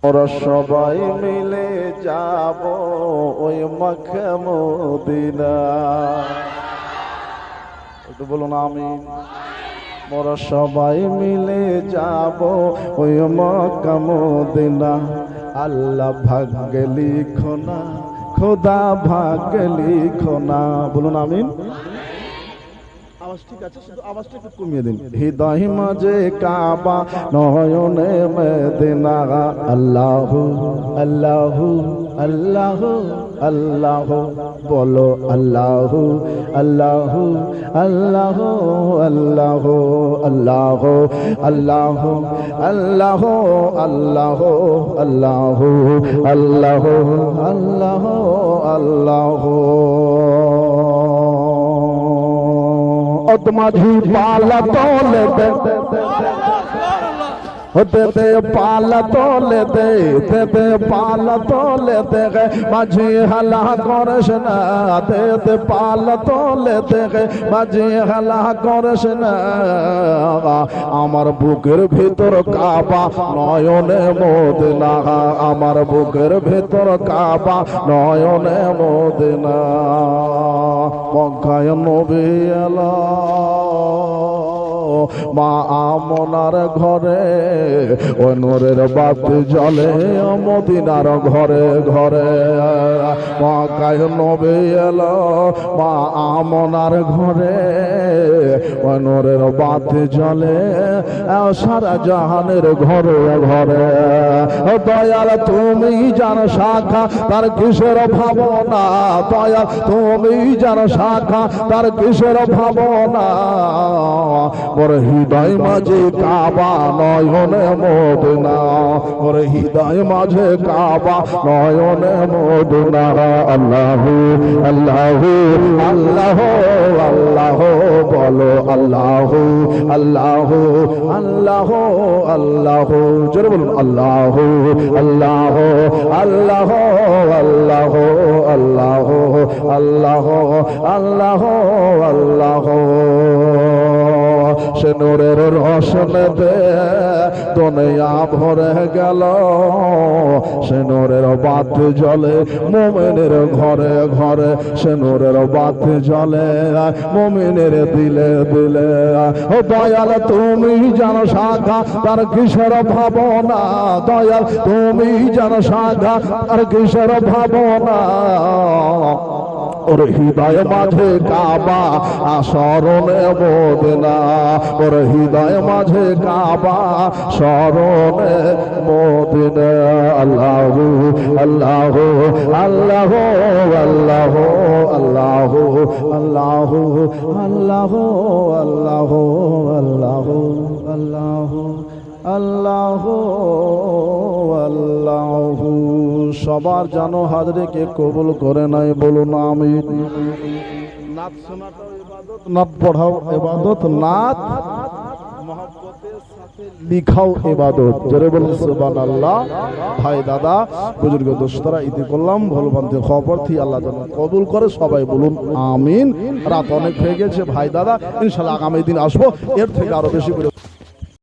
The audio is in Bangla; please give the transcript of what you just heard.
ওরা সবাই মিলে যাব ওই মক্কা মদিনা। একটু বলুন আমিন। ওরা সবাই মিলে যাব ওই মক্কা মদিনা। আল্লাহ ভাগ্যে লিখো না, খোদা ভাগ্যে লিখো না। বলুন আমিন। আওয়াজ ঠিক আছে, শুধু আওয়াজটা একটু কমিয়ে দিন। হৃদয় মাঝে কাবা, নয়নে মদিনা। আল্লাহু আল্লাহু আল্লাহু আল্লাহু, বলো আল্লাহু আল্লাহু আল্লাহু আল্লাহু আল্লাহু আল্লাহু আল্লাহু আল্লাহু আল্লাহু আল্লাহু আল্লাহু আল্লাহু। মাঝি পালা তোলে দে দে পালা তোলে দে দে পালা তোলে দে মাঝি হালা করস না। দে দে পালা তোলে দে মাঝি হালা করস না। আমার বুকের ভিতর কাবা, নয়নে মদিনা। আমার বুকের ভিতর কাবা, নয়নে মদিনা। মক্কায় নবী এলো মা আমনার ঘরে, ওই নূরের বাতি জ্বলে মদিনার ঘরে ঘরে। মক্কায় নবী এলো মা আমনার ঘরে, ওই নূরের বাতি জ্বলে সারা জাহানের ঘরে ঘরে। দয়াল তুমি জানো শাখা তার কিসের ভাবনা। দয়াল তুমি জানো শাখা তার কিসের ভাবনা। ওর হৃদয় মাঝে কাবা, নয়নে মদিনা। ওর হৃদয় মাঝে কাবা, নয়নে মদিনা। আল্লাহু আল্লাহু আল্লাহু আল্লাহু, বলো আল্লাহু আল্লাহু আল্লাহু আল্লাহু। জোরে বলুন আল্লাহু আল্লাহু আল্লাহু আল্লাহু আল্লাহু আল্লাহু আল্লাহু আল্লাহু। সে নূরের রোশনীতে দুনিয়া ভরে গেল। সে নূরের বাতি জ্বলে মুমিনের ঘরে ঘরে। সে নূরের বাতি জ্বলে মুমিনের দিলে দিলে। ও দয়াল তুমি জানো শাখা তার কিসের ভাবনা। দয়াল তুমি জানো শাখা তার কিসের ভাবনা। ওর হৃদয় মাঝে কাবা, স্মরণে মদিনা। ওর হৃদয় মাঝে কাবা, স্মরণে মদিনা। আল্লাহু আল্লাহু আল্লাহু আল্লাহু আল্লাহু আল্লাহু আল্লাহু আল্লাহু আল্লাহু আল্লাহু আল্লাহু আল্লাহু। সবার জানো হাজরে কে কবুল করে নাই, বলুন আমিন। নাত শোনাটাও ইবাদত, নাত পড়াও ইবাদত, নাত মহব্বতের সাথে লিখাও ইবাদত। জোরে বলুন সুবহানাল্লাহ। ভাই দাদা বুজুর্গ দোস্তরা, ঈদ করলাম ভুলভ্রান্তি খবর থি আল্লাহ যেন কবুল করে। সবাই বলুন আমিন। রাত অনেক হয়ে গেছে ভাই দাদা, ইনশাআল্লাহ আগামী দিন আসবো এর থেকে আরো বেশি করে।